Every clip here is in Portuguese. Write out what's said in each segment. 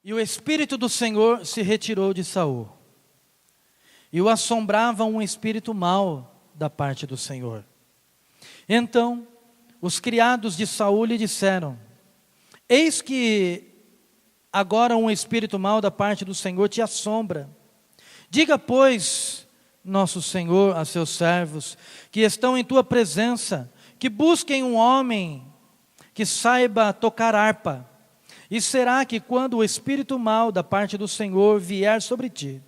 E o Espírito do Senhor se retirou de Saul, e o assombrava um espírito mau da parte do Senhor. Então os criados de Saul lhe disseram: eis que agora um espírito mau da parte do Senhor te assombra. Diga, pois, nosso Senhor a seus servos, que estão em tua presença, que busquem um homem que saiba tocar harpa. E será que quando o espírito mau da parte do Senhor vier sobre ti,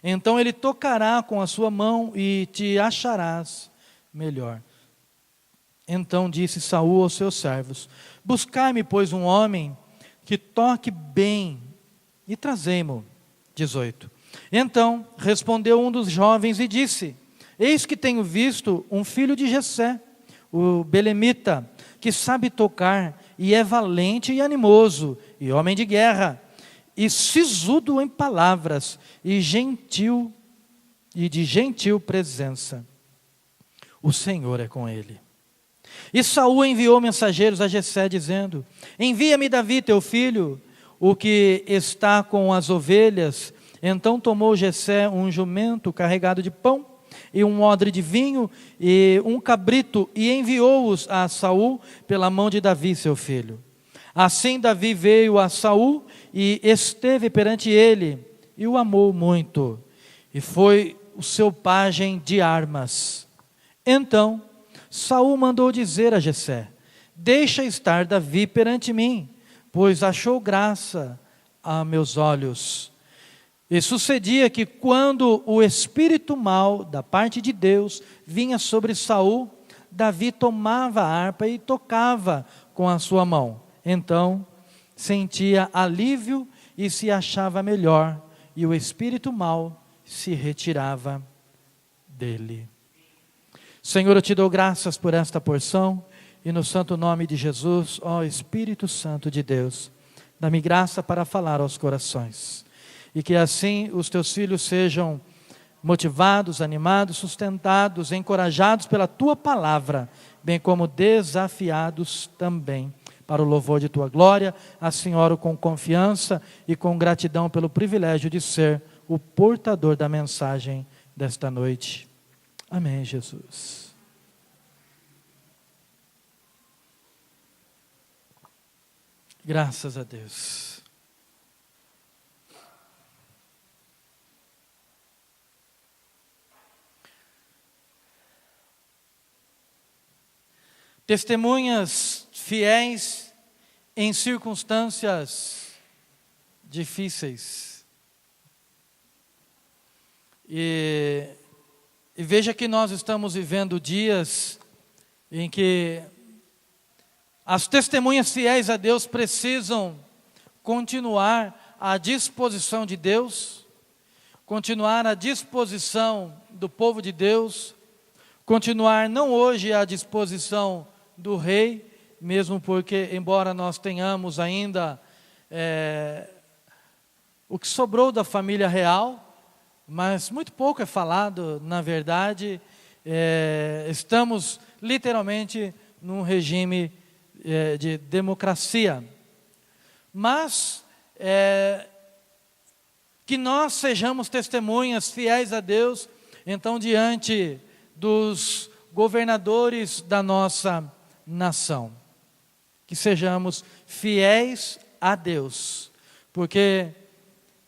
então ele tocará com a sua mão e te acharás melhor. Então disse Saul aos seus servos: buscai-me, pois, um homem que toque bem, e trazei-mo. 18. Então respondeu um dos jovens e disse: eis que tenho visto um filho de Jessé, o belemita, que sabe tocar, e é valente e animoso, e homem de guerra, e sisudo em palavras, e gentil, e de gentil presença. O Senhor é com ele. E Saul enviou mensageiros a Jessé, dizendo: envia-me Davi teu filho, o que está com as ovelhas. Então tomou Jessé um jumento carregado de pão, e um odre de vinho, e um cabrito, e enviou-os a Saul pela mão de Davi seu filho. Assim Davi veio a Saul, e esteve perante ele, e o amou muito, e foi o seu pajem de armas. Então Saul mandou dizer a Jessé: deixa estar Davi perante mim, pois achou graça a meus olhos. E sucedia que quando o espírito mau da parte de Deus vinha sobre Saul, Davi tomava a harpa e tocava com a sua mão. Então sentia alívio e se achava melhor, e o espírito mau se retirava dele. Senhor, eu te dou graças por esta porção, e no santo nome de Jesus, ó Espírito Santo de Deus, dá-me graça para falar aos corações. E que assim os teus filhos sejam motivados, animados, sustentados, encorajados pela tua palavra, bem como desafiados também para o louvor de tua glória. Assim oro com confiança e com gratidão pelo privilégio de ser o portador da mensagem desta noite. Amém, Jesus. Graças a Deus. Testemunhas fiéis em circunstâncias difíceis. E veja que nós estamos vivendo dias em que as testemunhas fiéis a Deus precisam continuar à disposição de Deus, continuar à disposição do povo de Deus, continuar não hoje à disposição do rei, mesmo porque, embora nós tenhamos ainda o que sobrou da família real, mas muito pouco é falado, na verdade, estamos literalmente num regime de democracia. Mas que nós sejamos testemunhas fiéis a Deus, então diante dos governadores da nossa nação, que sejamos fiéis a Deus, porque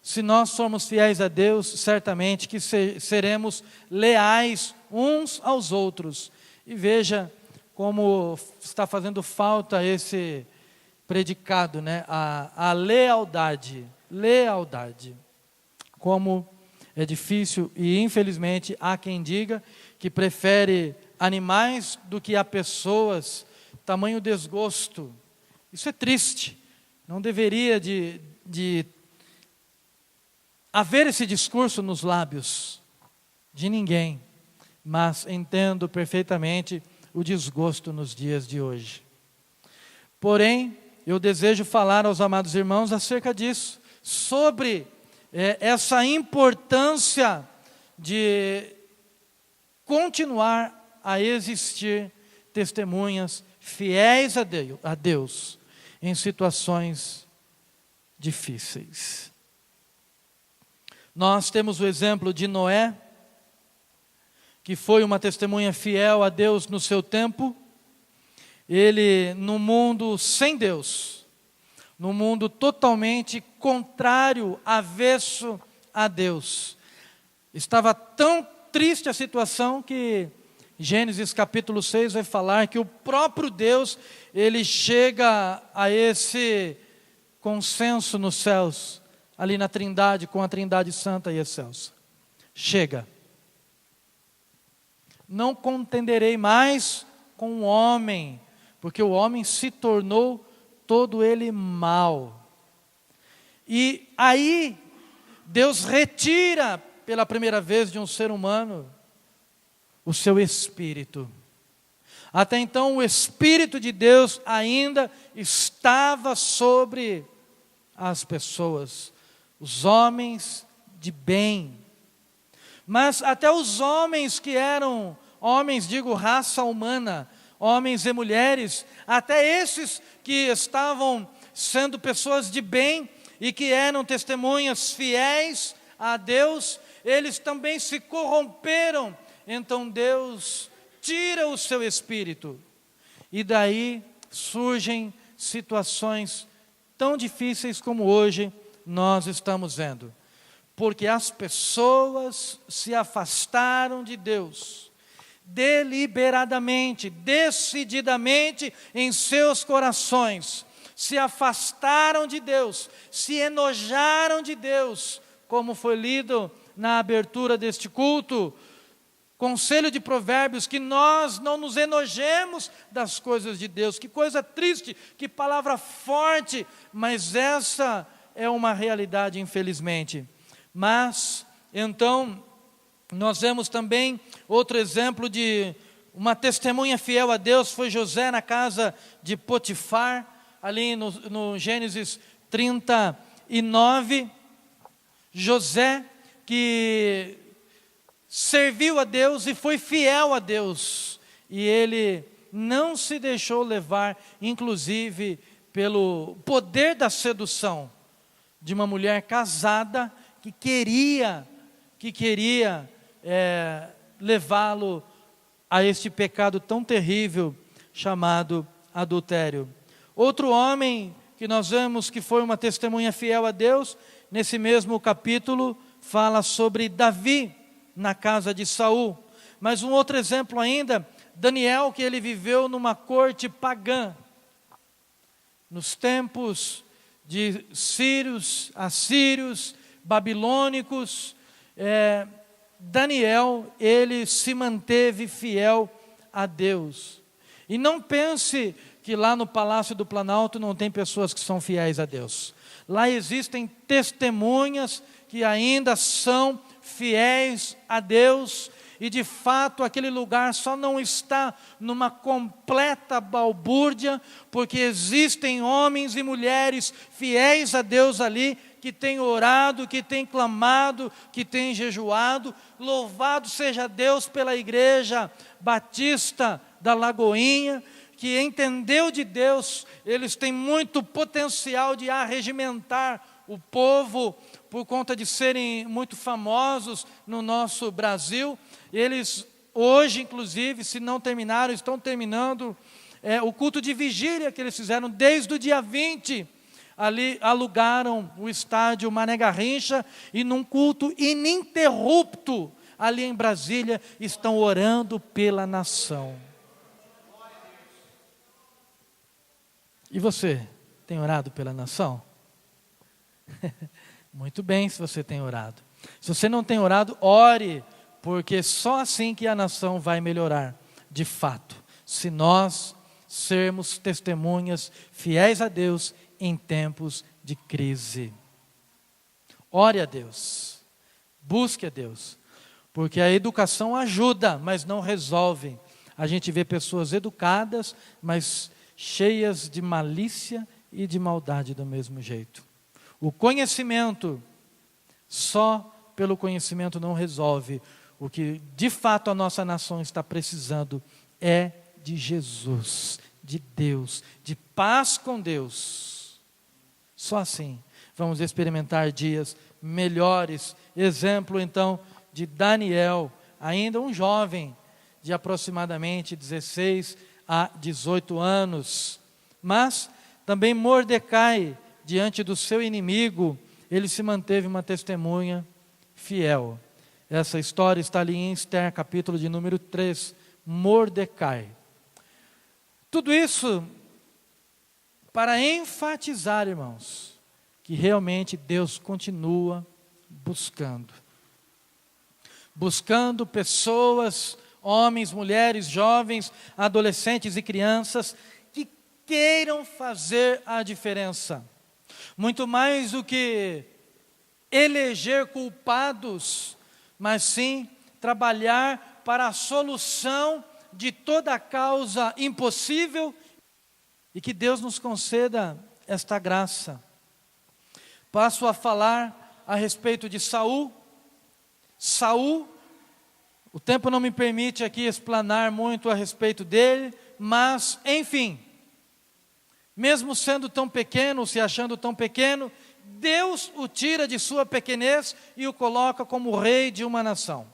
se nós somos fiéis a Deus, certamente que seremos leais uns aos outros. E veja como está fazendo falta esse predicado, né? A lealdade, como é difícil, e infelizmente há quem diga que prefere animais do que a pessoas. Tamanho desgosto. Isso é triste. Não deveria de haver esse discurso nos lábios de ninguém, mas entendo perfeitamente o desgosto nos dias de hoje. Porém, eu desejo falar aos amados irmãos acerca disso, sobre essa importância de continuar a existir testemunhas fiéis a Deus em situações difíceis. Nós temos o exemplo de Noé, que foi uma testemunha fiel a Deus no seu tempo. Ele, no mundo sem Deus, no mundo totalmente contrário, avesso a Deus, estava tão triste a situação que Gênesis capítulo 6 vai falar que o próprio Deus, ele chega a esse consenso nos céus, ali na Trindade, com a Trindade Santa e Excelsa. Chega. Não contenderei mais com o homem, porque o homem se tornou todo ele mau. E aí, Deus retira pela primeira vez de um ser humano o seu espírito. Até então o Espírito de Deus ainda estava sobre as pessoas, os homens de bem. Mas até os homens que eram homens, digo raça humana, homens e mulheres, até esses que estavam sendo pessoas de bem e que eram testemunhas fiéis a Deus, eles também se corromperam. Então Deus tira o seu espírito. E daí surgem situações tão difíceis como hoje nós estamos vendo. Porque as pessoas se afastaram de Deus, deliberadamente, decididamente em seus corações, se afastaram de Deus, se enojaram de Deus, como foi lido na abertura deste culto. Conselho de Provérbios, que nós não nos enojemos das coisas de Deus. Que coisa triste, que palavra forte, mas essa é uma realidade, infelizmente. Mas, então, nós vemos também outro exemplo de uma testemunha fiel a Deus, foi José na casa de Potifar, ali no Gênesis 39, José que serviu a Deus e foi fiel a Deus, e ele não se deixou levar, inclusive, pelo poder da sedução de uma mulher casada que queria levá-lo a este pecado tão terrível chamado adultério. Outro homem que nós vemos que foi uma testemunha fiel a Deus, nesse mesmo capítulo, fala sobre Davi na casa de Saul. Mas um outro exemplo ainda, Daniel, que ele viveu numa corte pagã, nos tempos de sírios, assírios, babilônicos. Daniel, ele se manteve fiel a Deus. E não pense que lá no Palácio do Planalto não tem pessoas que são fiéis a Deus. Lá existem testemunhas que ainda são fiéis a Deus, e de fato aquele lugar só não está numa completa balbúrdia, porque existem homens e mulheres fiéis a Deus ali, que têm orado, que têm clamado, que têm jejuado. Louvado seja Deus pela Igreja Batista da Lagoinha, que entendeu de Deus. Eles têm muito potencial de arregimentar o povo, por conta de serem muito famosos no nosso Brasil. Eles hoje, inclusive, se não terminaram, estão terminando o culto de vigília que eles fizeram desde o dia 20. Ali alugaram o estádio Mané Garrincha, e num culto ininterrupto, ali em Brasília, estão orando pela nação. E você, tem orado pela nação? Muito bem, se você tem orado. Se você não tem orado, ore, porque só assim que a nação vai melhorar, de fato, se nós sermos testemunhas fiéis a Deus em tempos de crise. Ore a Deus, busque a Deus, porque a educação ajuda, mas não resolve. A gente vê pessoas educadas, mas cheias de malícia e de maldade do mesmo jeito. O conhecimento, só pelo conhecimento não resolve. O que de fato a nossa nação está precisando é de Jesus, de Deus, de paz com Deus. Só assim vamos experimentar dias melhores. Exemplo, então, de Daniel, ainda um jovem de aproximadamente 16 a 18 anos. Mas também Mordecai, diante do seu inimigo, ele se manteve uma testemunha fiel. Essa história está ali em Esther, capítulo de número 3, Mordecai. Tudo isso para enfatizar, irmãos, que realmente Deus continua buscando pessoas, homens, mulheres, jovens, adolescentes e crianças que queiram fazer a diferença. Muito mais do que eleger culpados, mas sim trabalhar para a solução de toda causa impossível, e que Deus nos conceda esta graça. Passo a falar a respeito de Saul. Saul, o tempo não me permite aqui explanar muito a respeito dele, mas, enfim, mesmo sendo tão pequeno, se achando tão pequeno, Deus o tira de sua pequenez e o coloca como rei de uma nação.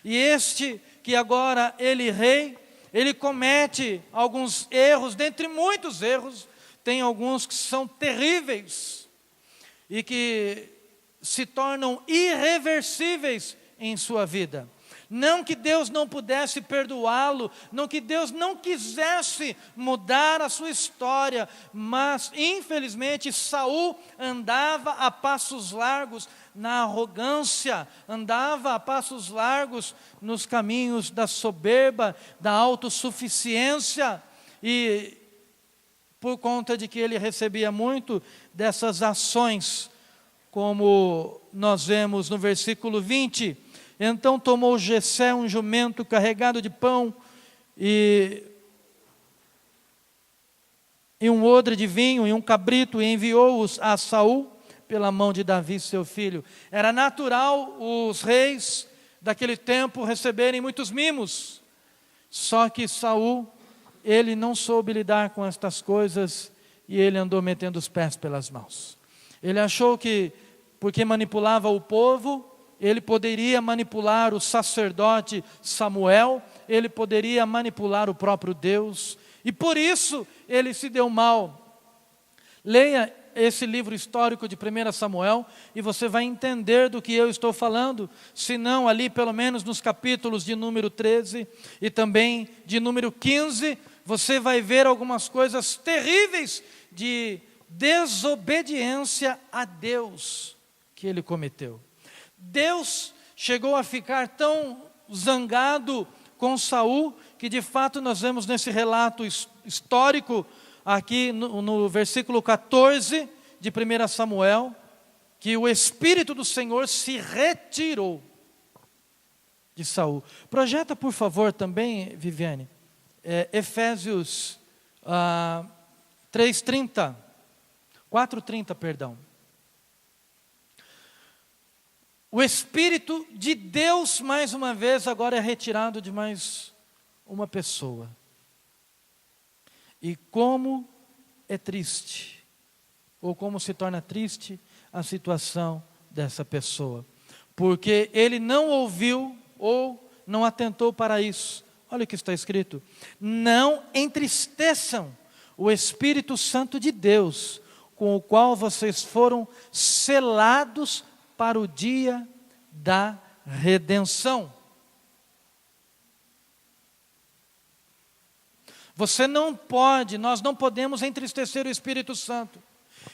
E este que agora ele rei, ele comete alguns erros, dentre muitos erros, tem alguns que são terríveis e que se tornam irreversíveis em sua vida. Não que Deus não pudesse perdoá-lo, não que Deus não quisesse mudar a sua história, mas infelizmente Saul andava a passos largos na arrogância, andava a passos largos nos caminhos da soberba, da autossuficiência, e por conta de que ele recebia muito dessas ações, como nós vemos no versículo 20, então tomou Jessé um jumento carregado de pão e um odre de vinho e um cabrito, e enviou-os a Saul pela mão de Davi, seu filho. Era natural os reis daquele tempo receberem muitos mimos, só que Saul, ele não soube lidar com estas coisas, e ele andou metendo os pés pelas mãos. Ele achou que, porque manipulava o povo, ele poderia manipular o sacerdote Samuel, ele poderia manipular o próprio Deus, e por isso ele se deu mal. Leia esse livro histórico de 1 Samuel, e você vai entender do que eu estou falando, se não ali pelo menos nos capítulos de número 13, e também de número 15, você vai ver algumas coisas terríveis de desobediência a Deus que ele cometeu. Deus chegou a ficar tão zangado com Saul, que de fato nós vemos nesse relato histórico, aqui no versículo 14 de 1 Samuel, que o Espírito do Senhor se retirou de Saul. Projeta, por favor, também, Viviane, Efésios 3:30, 4:30, perdão. O Espírito de Deus, mais uma vez, agora é retirado de mais uma pessoa. E como é triste, ou como se torna triste a situação dessa pessoa, porque ele não ouviu ou não atentou para isso. Olha o que está escrito: não entristeçam o Espírito Santo de Deus, com o qual vocês foram selados para o dia da redenção. Nós não podemos entristecer o Espírito Santo.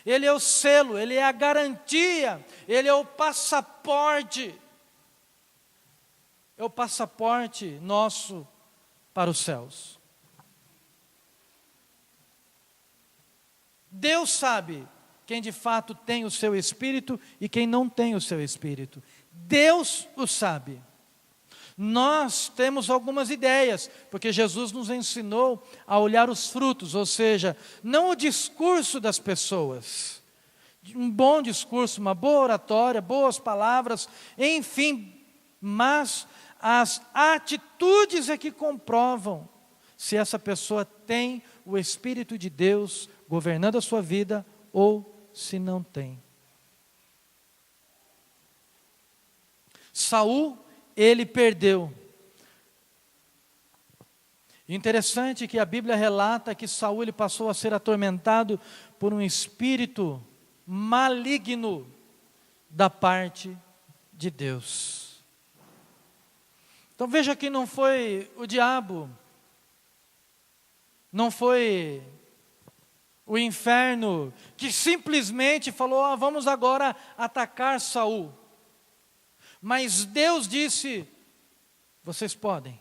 Ele é o selo, ele é a garantia, ele é o passaporte. É o passaporte nosso para os céus. Deus sabe quem de fato tem o seu Espírito e quem não tem o seu Espírito. Deus o sabe. Nós temos algumas ideias, porque Jesus nos ensinou a olhar os frutos, ou seja, não o discurso das pessoas. Um bom discurso, uma boa oratória, boas palavras, enfim, mas as atitudes é que comprovam se essa pessoa tem o Espírito de Deus governando a sua vida ou se não tem? Saul, ele perdeu. Interessante que a Bíblia relata que Saul ele passou a ser atormentado por um espírito maligno da parte de Deus. Então veja que não foi o diabo, não foi o inferno que simplesmente falou: vamos agora atacar Saul. Mas Deus disse: vocês podem,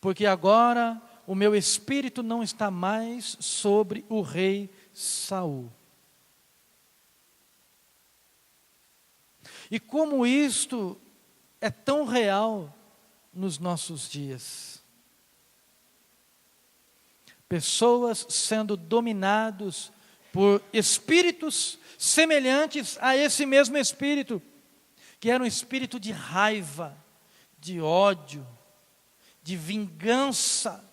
porque agora o meu espírito não está mais sobre o rei Saul. E como isto é tão real nos nossos dias. Pessoas sendo dominados por espíritos semelhantes a esse mesmo espírito, que era um espírito de raiva, de ódio, de vingança,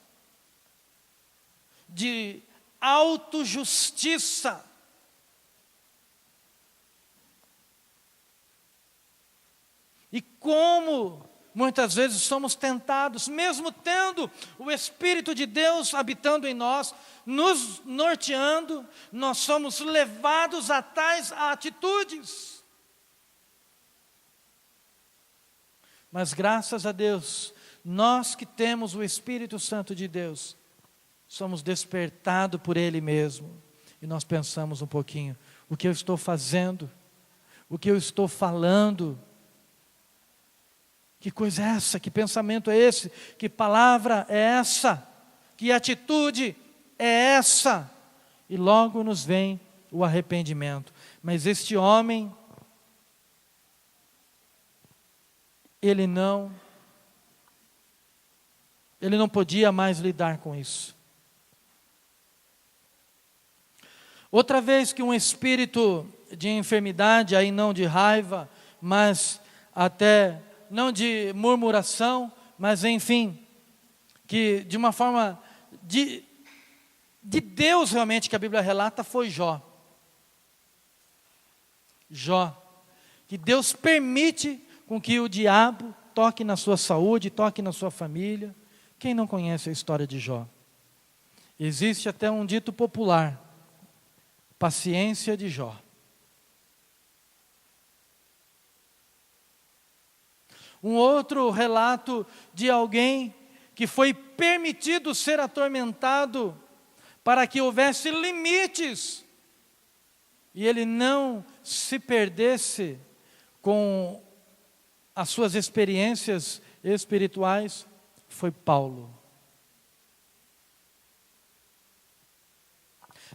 de autojustiça. E como muitas vezes somos tentados, mesmo tendo o Espírito de Deus habitando em nós, nos norteando, nós somos levados a tais atitudes. Mas graças a Deus, nós que temos o Espírito Santo de Deus, somos despertados por Ele mesmo. E nós pensamos um pouquinho: o que eu estou fazendo? O que eu estou falando? Que coisa é essa? Que pensamento é esse? Que palavra é essa? Que atitude é essa? E logo nos vem o arrependimento. Mas este homem, ele não podia mais lidar com isso. Outra vez que um espírito de enfermidade, aí não de raiva, mas até não de murmuração, mas enfim, que de uma forma de Deus realmente, que a Bíblia relata, foi Jó. Jó, que Deus permite com que o diabo toque na sua saúde, toque na sua família. Quem não conhece a história de Jó? Existe até um dito popular: paciência de Jó. Um outro relato de alguém que foi permitido ser atormentado para que houvesse limites e ele não se perdesse com as suas experiências espirituais, foi Paulo.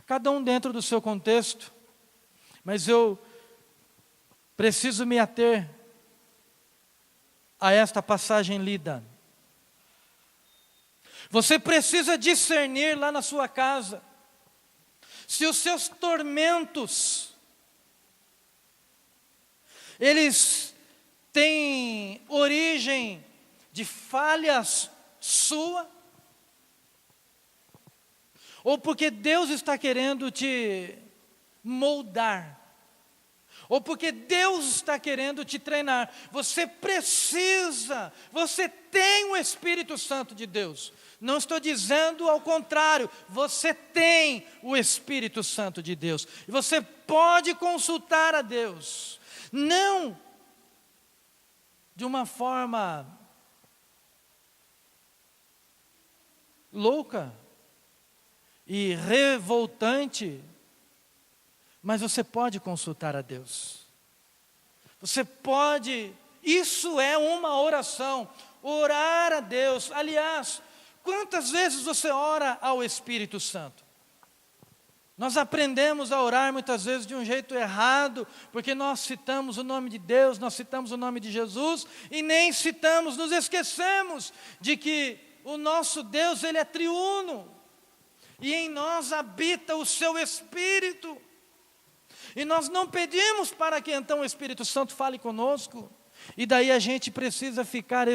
Cada um dentro do seu contexto, mas eu preciso me ater a esta passagem lida. Você precisa discernir lá na sua casa se os seus tormentos eles têm origem de falhas sua, ou porque Deus está querendo te moldar, ou porque Deus está querendo te treinar. Você tem o Espírito Santo de Deus. Não estou dizendo ao contrário, você tem o Espírito Santo de Deus. E você pode consultar a Deus, não de uma forma louca e revoltante, mas você pode consultar a Deus. Você pode, isso é uma oração, orar a Deus. Aliás, quantas vezes você ora ao Espírito Santo? Nós aprendemos a orar muitas vezes de um jeito errado, porque nós citamos o nome de Deus, nós citamos o nome de Jesus, e nem citamos, nos esquecemos de que o nosso Deus, Ele é triuno, e em nós habita o seu Espírito. E nós não pedimos para que então o Espírito Santo fale conosco. E daí a gente precisa ficar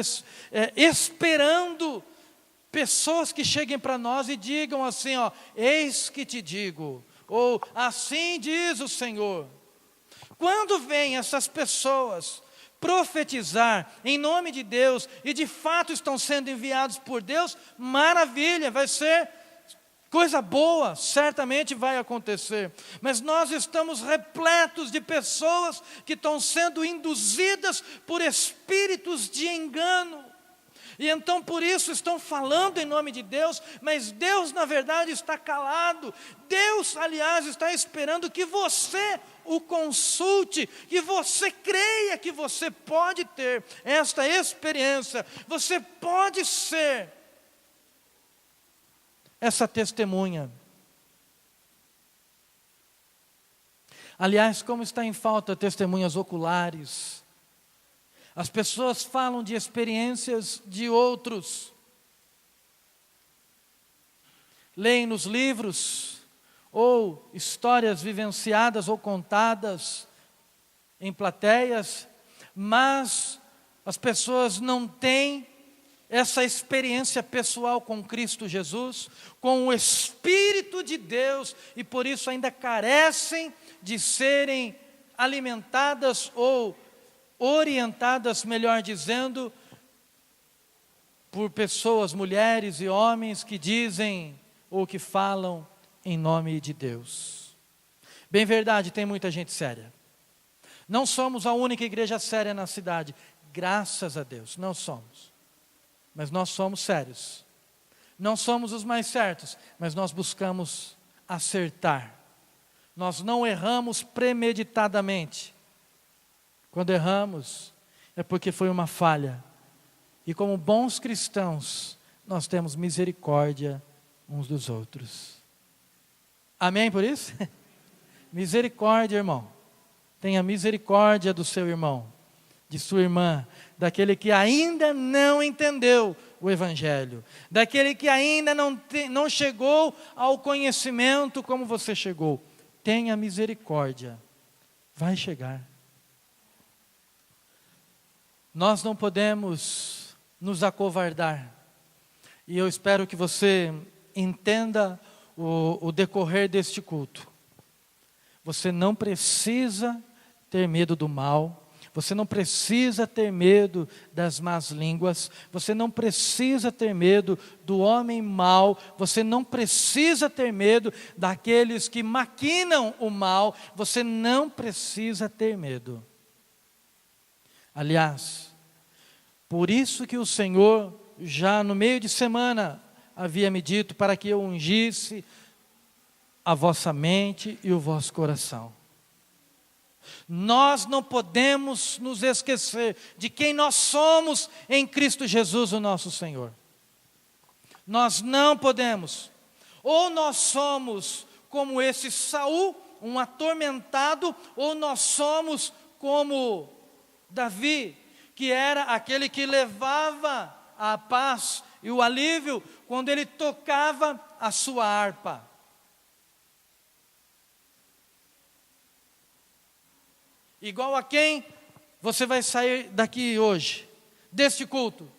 esperando pessoas que cheguem para nós e digam assim: eis que te digo, ou assim diz o Senhor. Quando vêm essas pessoas profetizar em nome de Deus e de fato estão sendo enviados por Deus, maravilha, vai ser coisa boa, certamente vai acontecer. Mas nós estamos repletos de pessoas que estão sendo induzidas por espíritos de engano. E então por isso estão falando em nome de Deus, mas Deus na verdade está calado. Deus, aliás, está esperando que você o consulte, que você creia que você pode ter esta experiência, você pode ser essa testemunha. Aliás, como está em falta testemunhas oculares. As pessoas falam de experiências de outros. Leem nos livros, ou histórias vivenciadas ou contadas em plateias, mas as pessoas não têm essa experiência pessoal com Cristo Jesus, com o Espírito de Deus, e por isso ainda carecem de serem alimentadas ou orientadas, melhor dizendo, por pessoas, mulheres e homens que dizem ou que falam em nome de Deus. Bem verdade, tem muita gente séria. Não somos a única igreja séria na cidade, graças a Deus, não somos. Mas nós somos sérios. Não somos os mais certos, mas nós buscamos acertar. Nós não erramos premeditadamente. Quando erramos, é porque foi uma falha. E como bons cristãos, nós temos misericórdia uns dos outros. Amém por isso? Misericórdia, irmão. Tenha misericórdia do seu irmão, de sua irmã, daquele que ainda não entendeu o Evangelho, daquele que ainda não chegou ao conhecimento como você chegou. Tenha misericórdia. Vai chegar. Nós não podemos nos acovardar. E eu espero que você entenda o decorrer deste culto. Você não precisa ter medo do mal. Você não precisa ter medo das más línguas. Você não precisa ter medo do homem mau. Você não precisa ter medo daqueles que maquinam o mal. Você não precisa ter medo. Aliás, por isso que o Senhor, já no meio de semana, havia me dito para que eu ungisse a vossa mente e o vosso coração. Nós não podemos nos esquecer de quem nós somos em Cristo Jesus, o nosso Senhor. Nós não podemos. Ou nós somos como esse Saul, um atormentado, ou nós somos como Davi, que era aquele que levava a paz e o alívio quando ele tocava a sua harpa. Igual a quem você vai sair daqui hoje, deste culto?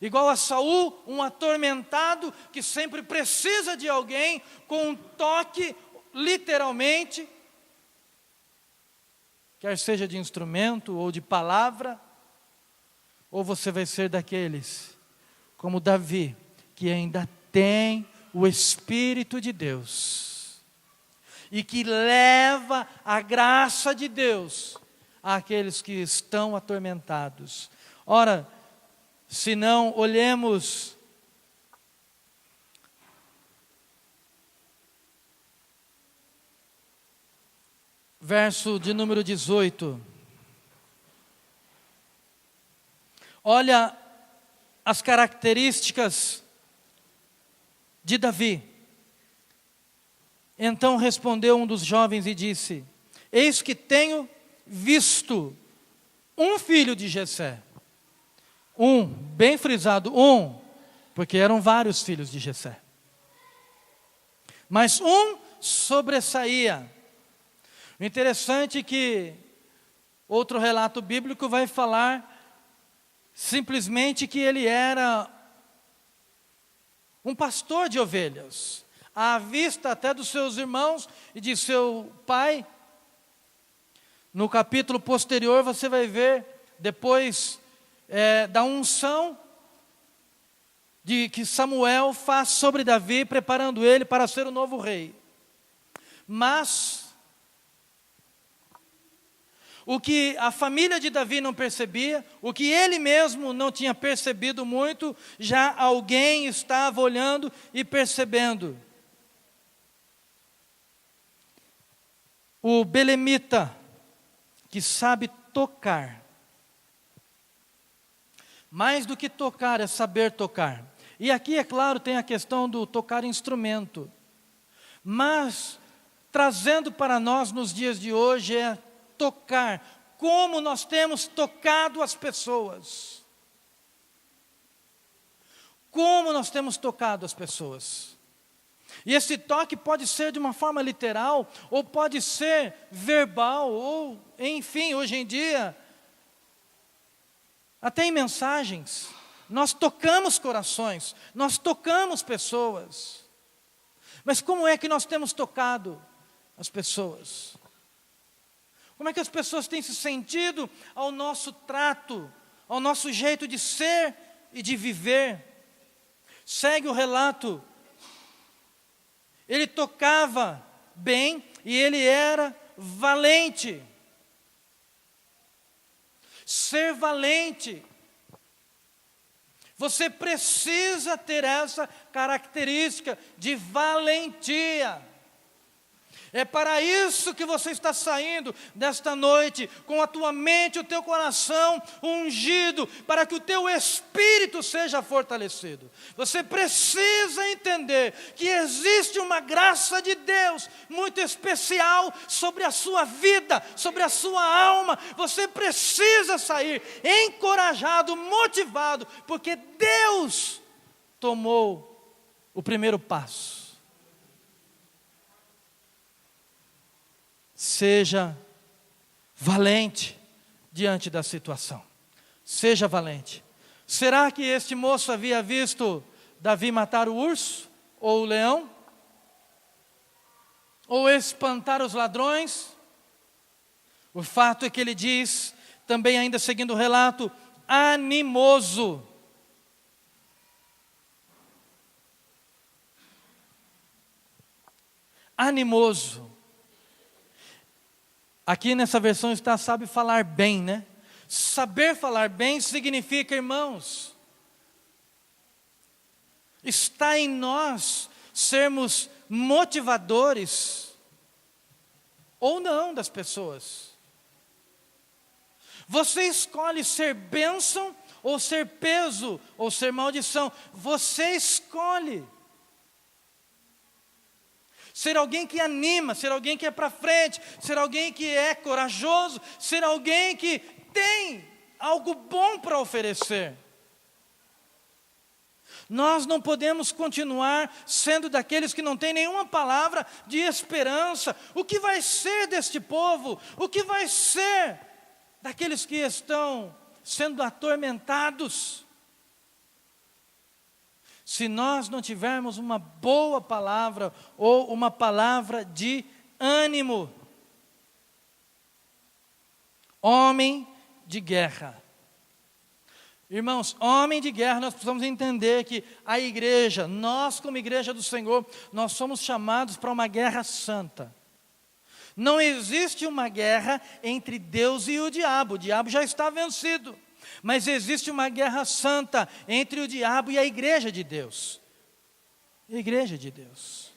Igual a Saul, um atormentado que sempre precisa de alguém com um toque, literalmente, quer seja de instrumento ou de palavra, ou você vai ser daqueles, como Davi, que ainda tem o Espírito de Deus, e que leva a graça de Deus àqueles que estão atormentados. Ora, se não olhemos verso de número 18. Olha as características de Davi. Então respondeu um dos jovens e disse: eis que tenho visto um filho de Jessé. Um, bem frisado, um, porque eram vários filhos de Jessé. Mas um sobressaía. O interessante é que outro relato bíblico vai falar simplesmente que ele era um pastor de ovelhas. à vista até dos seus irmãos e de seu pai. No capítulo posterior você vai ver, depois da unção que Samuel faz sobre Davi, preparando ele para ser o novo rei. Mas o que a família de Davi não percebia, o que ele mesmo não tinha percebido muito, já alguém estava olhando e percebendo. O belemita, que sabe tocar. Mais do que tocar, é saber tocar. E aqui, é claro, tem a questão do tocar instrumento. Mas, trazendo para nós nos dias de hoje, é tocar. Como nós temos tocado as pessoas. Como nós temos tocado as pessoas. E esse toque pode ser de uma forma literal, ou pode ser verbal, ou, enfim, hoje em dia, até em mensagens, nós tocamos corações, nós tocamos pessoas. Mas como é que nós temos tocado as pessoas? Como é que as pessoas têm se sentido ao nosso trato, ao nosso jeito de ser e de viver? Segue o relato. Ele tocava bem e ele era valente. Ser valente. Você precisa ter essa característica de valentia. É para isso que você está saindo desta noite, com a tua mente, o teu coração ungido, para que o teu espírito seja fortalecido. Você precisa entender que existe uma graça de Deus muito especial sobre a sua vida, sobre a sua alma. Você precisa sair encorajado, motivado, porque Deus tomou o primeiro passo. Seja valente diante da situação. Seja valente. Será que este moço havia visto Davi matar o urso ou o leão? Ou espantar os ladrões? O fato é que ele diz, também ainda seguindo o relato, animoso. Animoso. Aqui nessa versão está sabe falar bem, né? Saber falar bem significa, irmãos, está em nós sermos motivadores ou não das pessoas. Você escolhe ser bênção ou ser peso ou ser maldição. Você escolhe. Ser alguém que anima, ser alguém que é para frente, ser alguém que é corajoso, ser alguém que tem algo bom para oferecer. Nós não podemos continuar sendo daqueles que não têm nenhuma palavra de esperança. O que vai ser deste povo? O que vai ser daqueles que estão sendo atormentados? Se nós não tivermos uma boa palavra ou uma palavra de ânimo. Homem de guerra. Irmãos, homem de guerra, nós precisamos entender que a igreja, nós como igreja do Senhor, nós somos chamados para uma guerra santa. Não existe uma guerra entre Deus e o diabo já está vencido. Mas existe uma guerra santa entre o diabo e a igreja de Deus. A igreja de Deus.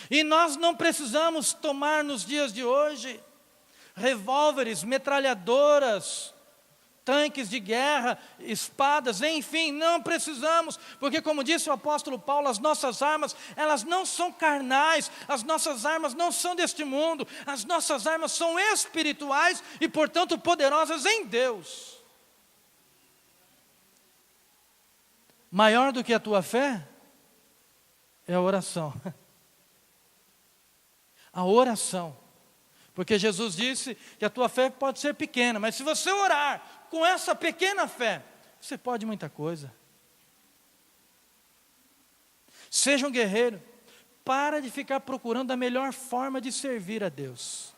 E nós não precisamos tomar nos dias de hoje revólveres, metralhadoras, tanques de guerra, espadas, enfim, não precisamos, porque como disse o apóstolo Paulo, as nossas armas, elas não são carnais, as nossas armas não são deste mundo, as nossas armas são espirituais e portanto poderosas em Deus. Maior do que a tua fé é a oração. A oração. Porque Jesus disse que a tua fé pode ser pequena, mas se você orar com essa pequena fé, você pode muita coisa. Seja um guerreiro, Para de ficar procurando a melhor forma de servir a Deus.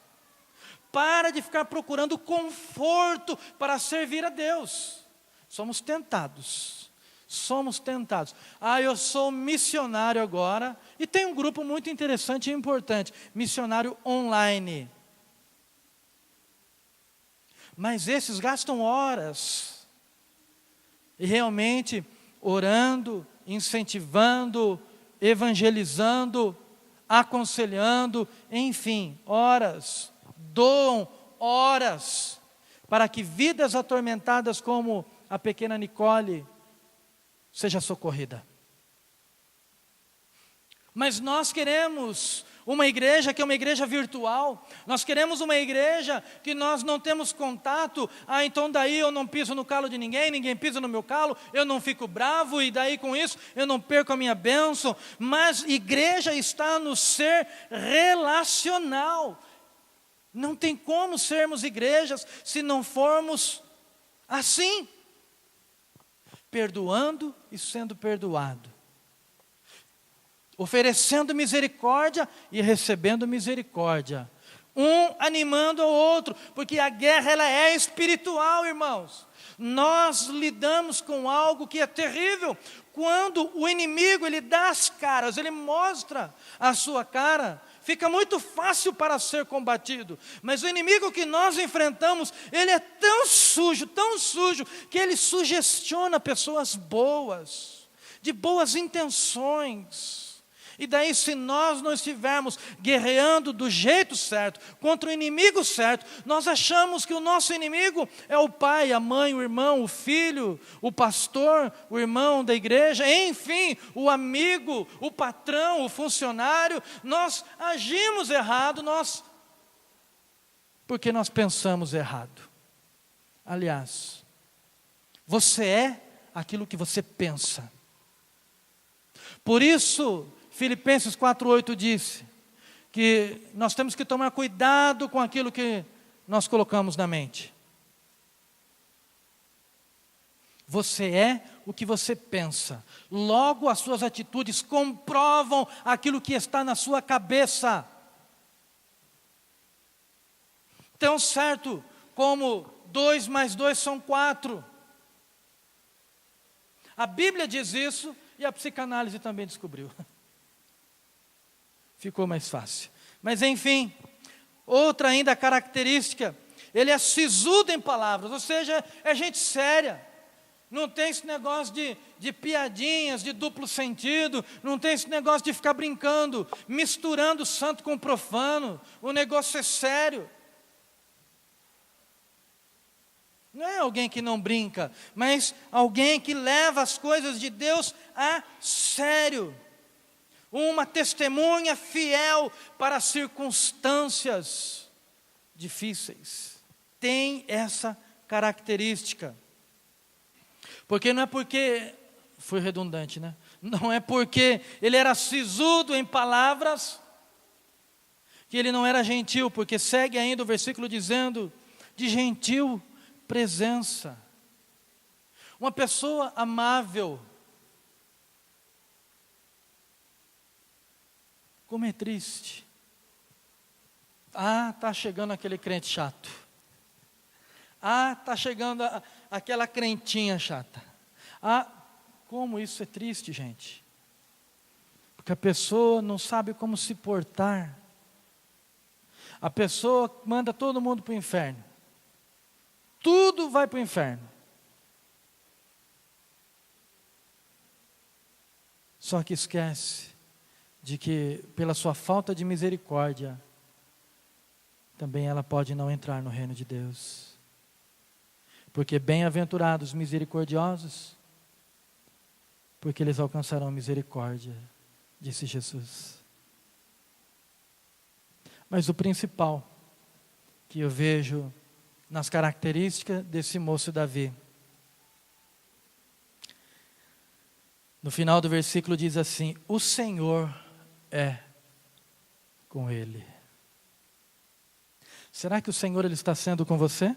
Para de ficar procurando conforto para servir a Deus. Somos tentados. Somos tentados. Eu sou missionário agora. E tem um grupo muito interessante e importante. Missionário online. Mas esses gastam horas. E realmente orando, incentivando, evangelizando, aconselhando, enfim, horas, doam horas, para que vidas atormentadas como a pequena Nicole seja socorrida. Mas nós queremos uma igreja que é uma igreja virtual, nós queremos uma igreja que nós não temos contato, então daí eu não piso no calo de ninguém, ninguém pisa no meu calo, eu não fico bravo e daí com isso eu não perco a minha bênção, mas igreja está no ser relacional, não tem como sermos igrejas se não formos assim, perdoando e sendo perdoado. Oferecendo misericórdia e recebendo misericórdia. Um animando ao outro, porque a guerra ela é espiritual, irmãos. Nós lidamos com algo que é terrível. Quando o inimigo ele dá as caras, ele mostra a sua cara, fica muito fácil para ser combatido. Mas o inimigo que nós enfrentamos, ele é tão sujo, que ele sugestiona pessoas boas, de boas intenções. E daí se nós não estivermos guerreando do jeito certo, contra o inimigo certo, nós achamos que o nosso inimigo é o pai, a mãe, o irmão, o filho, o pastor, o irmão da igreja, enfim, o amigo, o patrão, o funcionário. Nós agimos errado, porque nós pensamos errado. Aliás, você é aquilo que você pensa. Por isso, Filipenses 4:8 disse que nós temos que tomar cuidado com aquilo que nós colocamos na mente. Você é o que você pensa. Logo, as suas atitudes comprovam aquilo que está na sua cabeça. Tão certo como 2 mais 2 são 4. A Bíblia diz isso e a psicanálise também descobriu. Ficou mais fácil. Mas enfim, outra ainda característica, ele é sisudo em palavras, ou seja, é gente séria. Não tem esse negócio de piadinhas, de duplo sentido, não tem esse negócio de ficar brincando, misturando o santo com o profano. O negócio é sério. Não é alguém que não brinca, mas alguém que leva as coisas de Deus a sério. Uma testemunha fiel para circunstâncias difíceis. Tem essa característica. Porque não é porque, foi redundante, né? Não é porque ele era sisudo em palavras, que ele não era gentil, porque segue ainda o versículo dizendo, de gentil presença. Uma pessoa amável. Como é triste. Está chegando aquele crente chato. Está chegando aquela crentinha chata. Como isso é triste, gente. Porque a pessoa não sabe como se portar. A pessoa manda todo mundo para o inferno. Tudo vai para o inferno. Só que esquece de que pela sua falta de misericórdia, também ela pode não entrar no reino de Deus. Porque bem-aventurados misericordiosos, porque eles alcançarão misericórdia, disse Jesus. Mas o principal que eu vejo nas características desse moço Davi, no final do versículo diz assim, o Senhor é com ele. Será que o Senhor ele está sendo com você?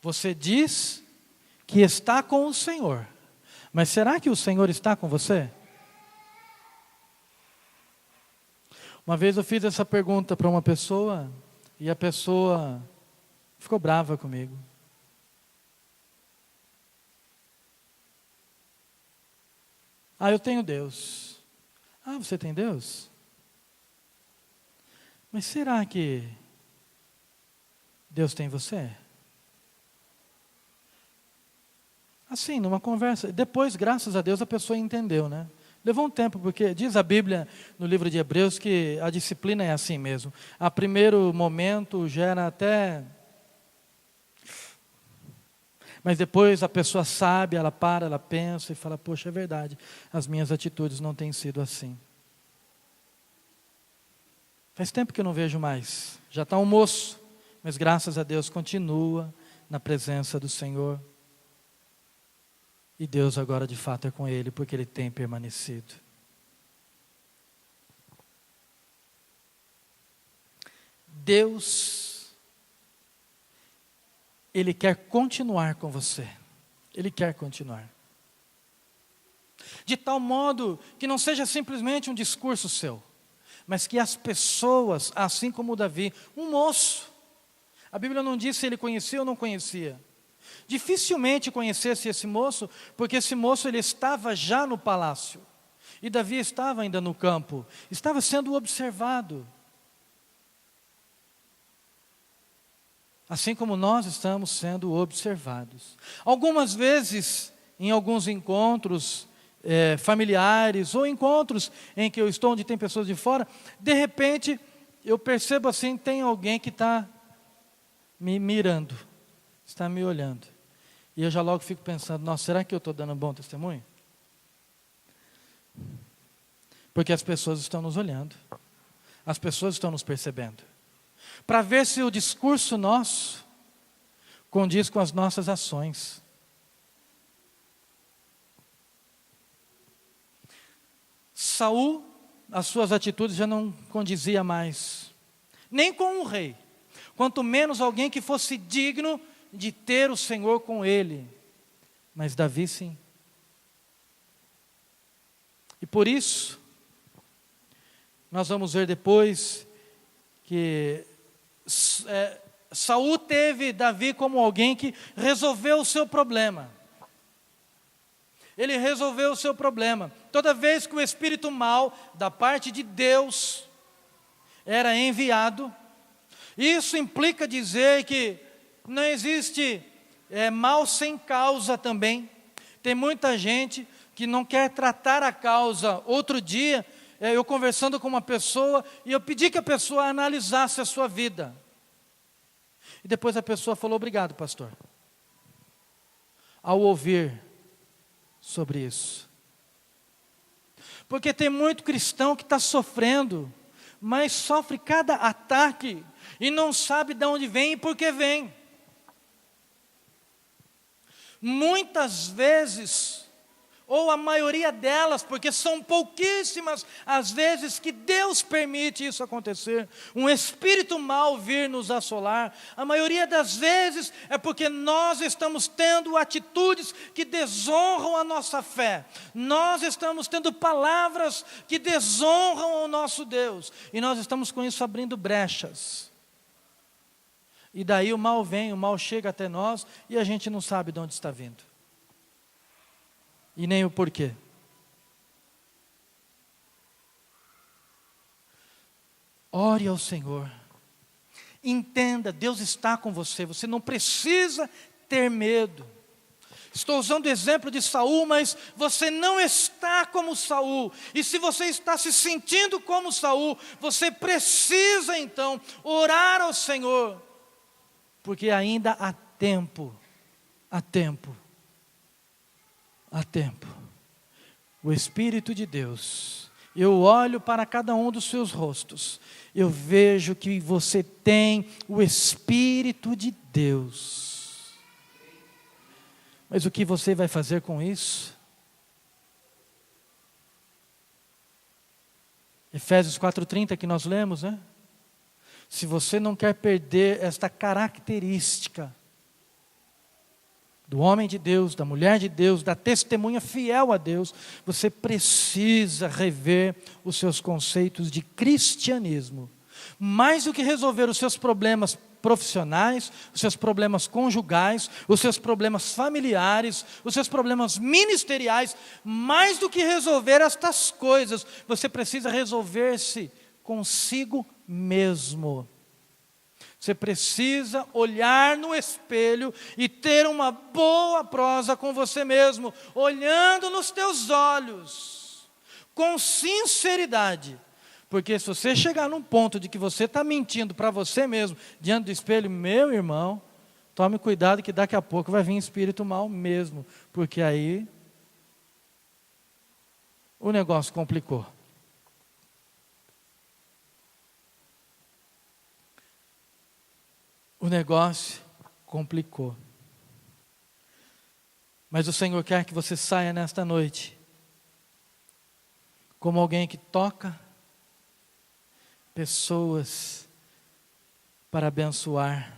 Você diz que está com o Senhor, mas será que o Senhor está com você? Uma vez eu fiz essa pergunta para uma pessoa e a pessoa ficou brava comigo. Ah, eu tenho Deus. Ah, você tem Deus? Mas será que Deus tem você? Assim, numa conversa. Depois, graças a Deus, a pessoa entendeu, né? Levou um tempo, porque diz a Bíblia no livro de Hebreus que a disciplina é assim mesmo. A primeiro momento gera até... Mas depois a pessoa sabe, ela para, ela pensa e fala, poxa, é verdade, as minhas atitudes não têm sido assim. Faz tempo que eu não vejo mais. Já está um moço, mas graças a Deus continua na presença do Senhor. E Deus agora de fato é com ele, porque ele tem permanecido. Deus, Ele quer continuar com você. Ele quer continuar. De tal modo que não seja simplesmente um discurso seu, mas que as pessoas, assim como Davi, um moço, a Bíblia não diz se ele conhecia ou não conhecia. Dificilmente conhecesse esse moço, porque esse moço ele estava já no palácio. E Davi estava ainda no campo, estava sendo observado. Assim como nós estamos sendo observados. Algumas vezes, em alguns encontros familiares, ou encontros em que eu estou, onde tem pessoas de fora, de repente, eu percebo assim, tem alguém que está me mirando, está me olhando. E eu já logo fico pensando, nossa, será que eu estou dando um bom testemunho? Porque as pessoas estão nos olhando, as pessoas estão nos percebendo, para ver se o discurso nosso condiz com as nossas ações. Saul, as suas atitudes já não condizia mais, nem com um rei, quanto menos alguém que fosse digno de ter o Senhor com ele. Mas Davi sim. E por isso, nós vamos ver depois que Saul teve Davi como alguém que resolveu o seu problema. Ele resolveu o seu problema. Toda vez que o espírito mau, da parte de Deus, era enviado, isso implica dizer que não existe mal sem causa também. Tem muita gente que não quer tratar a causa. Outro dia, eu conversando com uma pessoa, e eu pedi que a pessoa analisasse a sua vida. E depois a pessoa falou, obrigado, pastor. Ao ouvir sobre isso. Porque tem muito cristão que está sofrendo, mas sofre cada ataque, e não sabe de onde vem e por que vem. Muitas vezes, ou a maioria delas, porque são pouquíssimas as vezes que Deus permite isso acontecer, um espírito mau vir nos assolar, a maioria das vezes é porque nós estamos tendo atitudes que desonram a nossa fé, nós estamos tendo palavras que desonram o nosso Deus, e nós estamos com isso abrindo brechas. E daí o mal vem, o mal chega até nós, e a gente não sabe de onde está vindo. E nem o porquê. Ore ao Senhor. Entenda, Deus está com você. Você não precisa ter medo. Estou usando o exemplo de Saul, mas você não está como Saul. E se você está se sentindo como Saul, você precisa então orar ao Senhor. Porque ainda há tempo. Há tempo. Há tempo. O Espírito de Deus, eu olho para cada um dos seus rostos, eu vejo que você tem o Espírito de Deus. Mas o que você vai fazer com isso? Efésios 4:30 que nós lemos, né? Se você não quer perder esta característica, do homem de Deus, da mulher de Deus, da testemunha fiel a Deus, você precisa rever os seus conceitos de cristianismo. Mais do que resolver os seus problemas profissionais, os seus problemas conjugais, os seus problemas familiares, os seus problemas ministeriais, mais do que resolver estas coisas, você precisa resolver-se consigo mesmo. Você precisa olhar no espelho e ter uma boa prosa com você mesmo, olhando nos teus olhos, com sinceridade. Porque se você chegar num ponto de que você está mentindo para você mesmo, diante do espelho, meu irmão, tome cuidado que daqui a pouco vai vir espírito mau mesmo, porque aí o negócio complicou. O negócio complicou. Mas o Senhor quer que você saia nesta noite como alguém que toca pessoas para abençoar,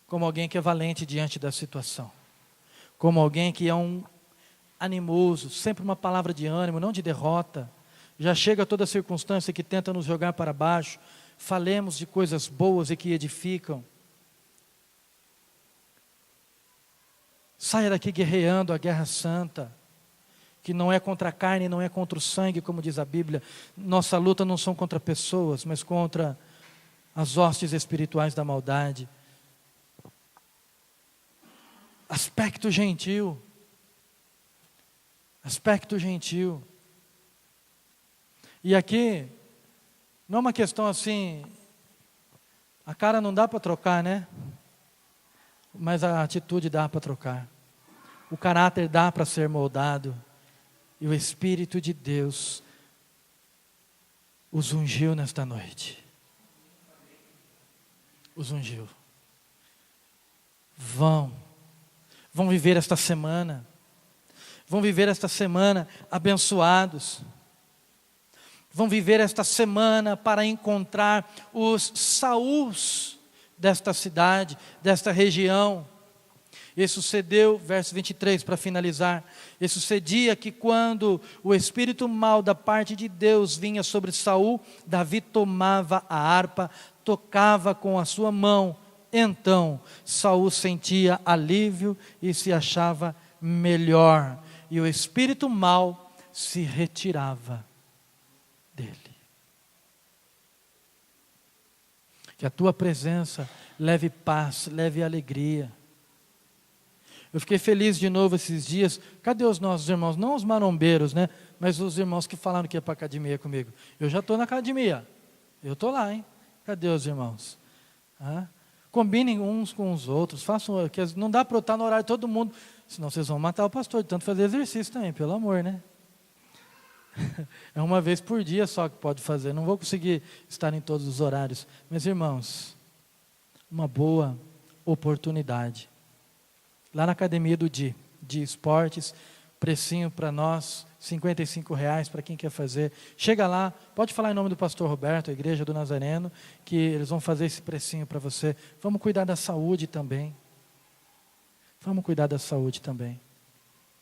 como alguém que é valente diante da situação, como alguém que é um animoso, sempre uma palavra de ânimo, não de derrota. Já chega toda circunstância que tenta nos jogar para baixo, falemos de coisas boas e que edificam. Saia daqui guerreando a guerra santa, que não é contra a carne, não é contra o sangue, como diz a Bíblia. Nossa luta não são contra pessoas, mas contra as hostes espirituais da maldade. Aspecto gentil. Aspecto gentil. E aqui, não é uma questão assim, a cara não dá para trocar, né? Mas a atitude dá para trocar. O caráter dá para ser moldado. E o Espírito de Deus os ungiu nesta noite. Os ungiu. Vão viver esta semana. Vão viver esta semana abençoados. Vão viver esta semana para encontrar os Saúls desta cidade, desta região. E sucedeu, verso 23, para finalizar, e sucedia que quando o espírito mau da parte de Deus vinha sobre Saul, Davi tomava a harpa, tocava com a sua mão, então Saul sentia alívio e se achava melhor, e o espírito mau se retirava dele. Que a tua presença leve paz, leve alegria. Eu fiquei feliz de novo esses dias. Cadê os nossos irmãos? Não os marombeiros, né? Mas os irmãos que falaram que ia para a academia comigo. Eu já estou na academia. Eu estou lá, hein? Cadê os irmãos? Combinem uns com os outros. Façam, que não dá para eu estar no horário de todo mundo. Senão vocês vão matar o pastor de tanto fazer exercício também, pelo amor, né? É uma vez por dia só que pode fazer. Não vou conseguir estar em todos os horários. Mas, irmãos, uma boa oportunidade. Lá na academia do de esportes, precinho para nós, R$55 para quem quer fazer. Chega lá, pode falar em nome do pastor Roberto, a igreja do Nazareno, que eles vão fazer esse precinho para você. Vamos cuidar da saúde também. Vamos cuidar da saúde também.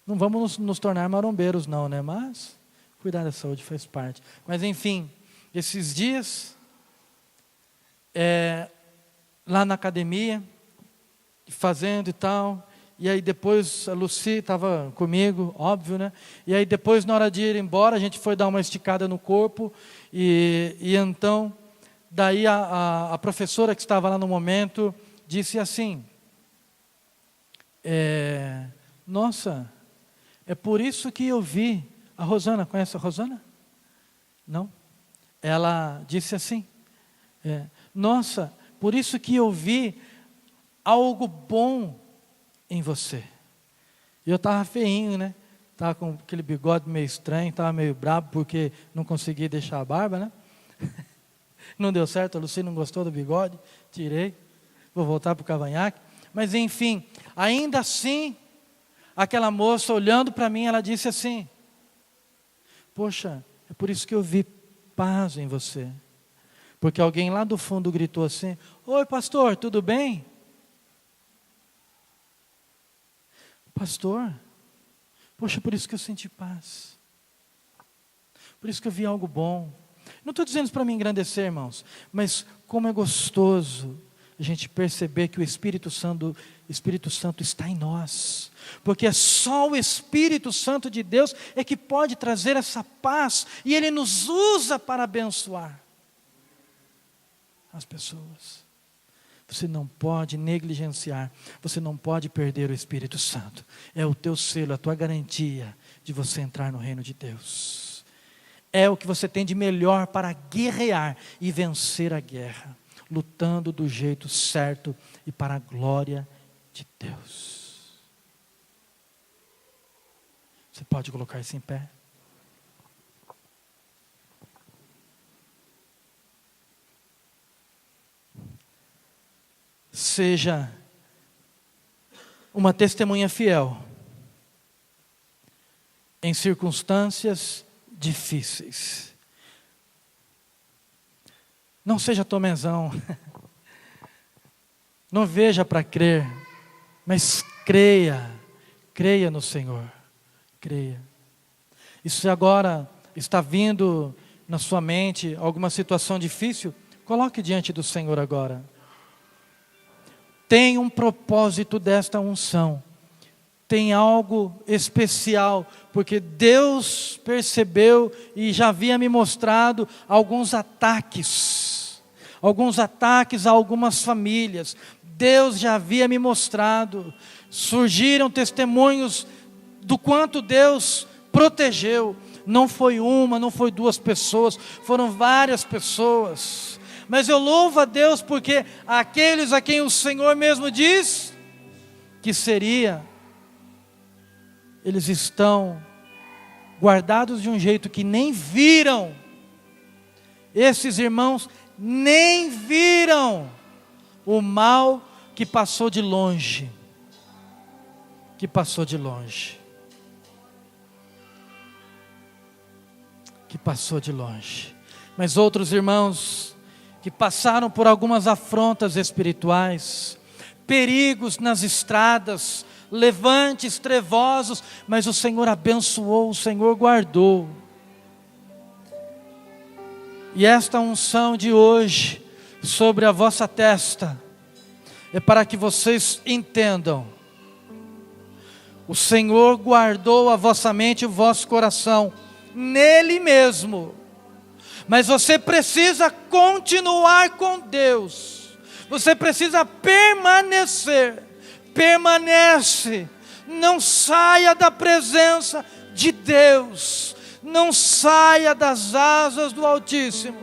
Não vamos nos tornar marombeiros não, né? Mas cuidar da saúde faz parte. Mas enfim, esses dias, lá na academia, fazendo e tal, e aí depois a Lucy estava comigo, óbvio, né? E aí depois, na hora de ir embora, a gente foi dar uma esticada no corpo, e então, daí a professora que estava lá no momento, disse assim, nossa, é por isso que eu vi, a Rosana, conhece a Rosana? Não? Ela disse assim, nossa, por isso que eu vi algo bom em você. E eu estava feinho, né? Estava com aquele bigode meio estranho, estava meio brabo porque não consegui deixar a barba, né? Não deu certo, a Lucy não gostou do bigode, tirei, vou voltar para o cavanhaque. Mas enfim, ainda assim, aquela moça olhando para mim, ela disse assim, poxa, é por isso que eu vi paz em você. Porque alguém lá do fundo gritou assim, oi pastor, tudo bem? Pastor, poxa, por isso que eu senti paz. Por isso que eu vi algo bom. Não estou dizendo isso para me engrandecer, irmãos, mas como é gostoso a gente perceber que o Espírito Santo está em nós, porque é só o Espírito Santo de Deus é que pode trazer essa paz, e Ele nos usa para abençoar as pessoas. Você não pode negligenciar, você não pode perder o Espírito Santo, é o teu selo, a tua garantia de você entrar no reino de Deus, é o que você tem de melhor para guerrear e vencer a guerra, lutando do jeito certo e para a glória de Deus. Você pode colocar-se em pé? Seja uma testemunha fiel em circunstâncias difíceis. Não seja tomezão. Não veja para crer, mas creia no Senhor, creia. E se agora está vindo na sua mente alguma situação difícil, coloque diante do Senhor agora. Tem um propósito desta unção, tem algo especial, porque Deus percebeu e já havia me mostrado alguns ataques a algumas famílias. Deus já havia me mostrado, surgiram testemunhos do quanto Deus protegeu. Não foi uma, não foi duas pessoas, foram várias pessoas. Mas eu louvo a Deus porque aqueles a quem o Senhor mesmo diz que seria, eles estão guardados de um jeito que nem viram. Esses irmãos nem viram o mal que passou de longe. Que passou de longe. Que passou de longe. Mas outros irmãos que passaram por algumas afrontas espirituais, perigos nas estradas, levantes trevosos, mas o Senhor abençoou, o Senhor guardou. E esta unção de hoje, sobre a vossa testa, é para que vocês entendam, o Senhor guardou a vossa mente e o vosso coração, nele mesmo, mas você precisa continuar com Deus, você precisa permanecer, permanece, não saia da presença de Deus, não saia das asas do Altíssimo,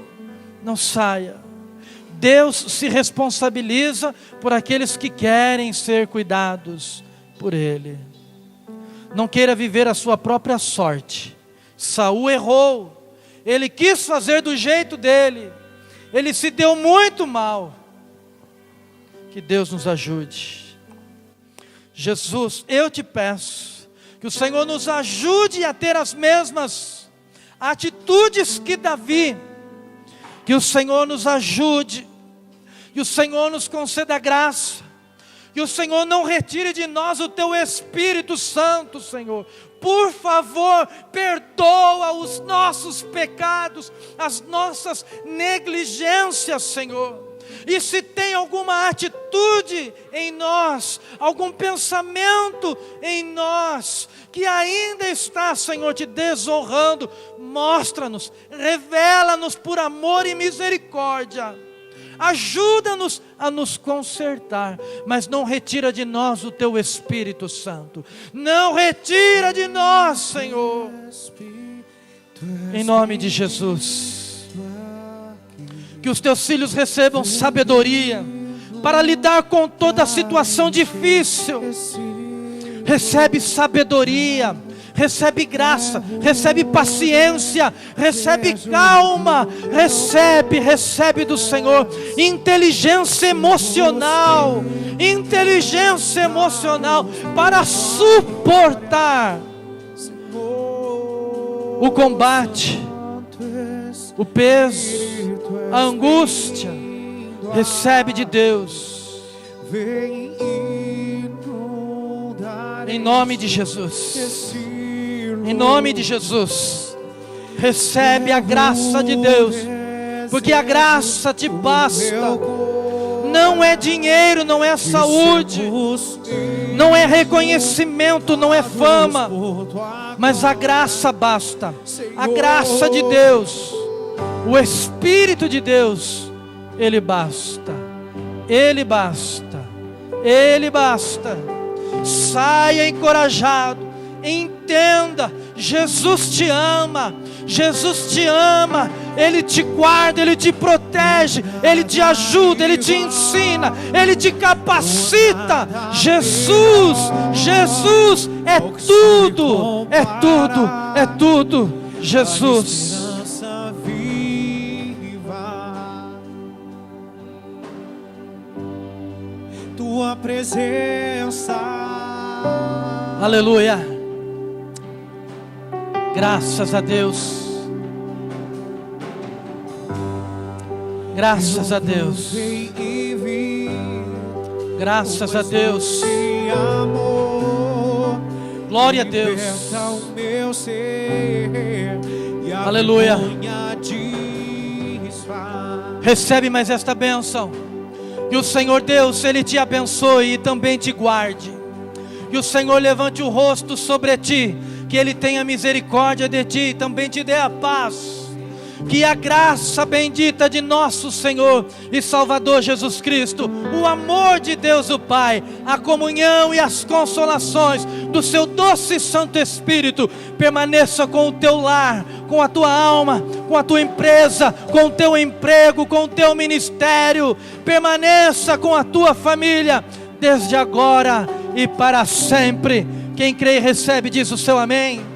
não saia. Deus se responsabiliza por aqueles que querem ser cuidados por Ele. Não queira viver a sua própria sorte. Saul errou, ele quis fazer do jeito dele, ele se deu muito mal. Que Deus nos ajude. Jesus, eu te peço que o Senhor nos ajude a ter as mesmas atitudes que Davi, que o Senhor nos ajude, que o Senhor nos conceda graça, que o Senhor não retire de nós o teu Espírito Santo, Senhor. Por favor, perdoa os nossos pecados, as nossas negligências, Senhor. E se tem alguma atitude em nós, algum pensamento em nós, que ainda está, Senhor, te desonrando, mostra-nos, revela-nos por amor e misericórdia. Ajuda-nos a nos consertar, mas não retira de nós o teu Espírito Santo. Não retira de nós, Senhor. Em nome de Jesus. Que os teus filhos recebam sabedoria para lidar com toda situação difícil. Recebe sabedoria, recebe graça, recebe paciência, recebe calma, recebe do Senhor inteligência emocional para suportar o combate, o peso, a angústia. Recebe de Deus. Em nome de Jesus. Em nome de Jesus. Recebe a graça de Deus, porque a graça te basta. Não é dinheiro, não é saúde, não é reconhecimento, não é fama, mas a graça basta. A graça de Deus, o Espírito de Deus, Ele basta. Ele basta. Ele basta. Saia encorajado. Entenda, Jesus te ama. Jesus te ama. Ele te guarda, Ele te protege, Ele te ajuda, Ele te ensina, Ele te capacita. Jesus, Jesus é tudo, é tudo, é tudo. Jesus. Tua presença. Aleluia. Graças a Deus. Graças a Deus. Graças a Deus. Glória a Deus. Aleluia. Recebe mais esta bênção. Que o Senhor Deus, Ele te abençoe e também te guarde. Que o Senhor levante o rosto sobre ti. Que Ele tenha misericórdia de ti e também te dê a paz. Que a graça bendita de nosso Senhor e Salvador Jesus Cristo, o amor de Deus o Pai, a comunhão e as consolações do seu doce Santo Espírito permaneça com o teu lar, com a tua alma, com a tua empresa, com o teu emprego, com o teu ministério. Permaneça com a tua família desde agora e para sempre. Quem crê e recebe diz o seu amém.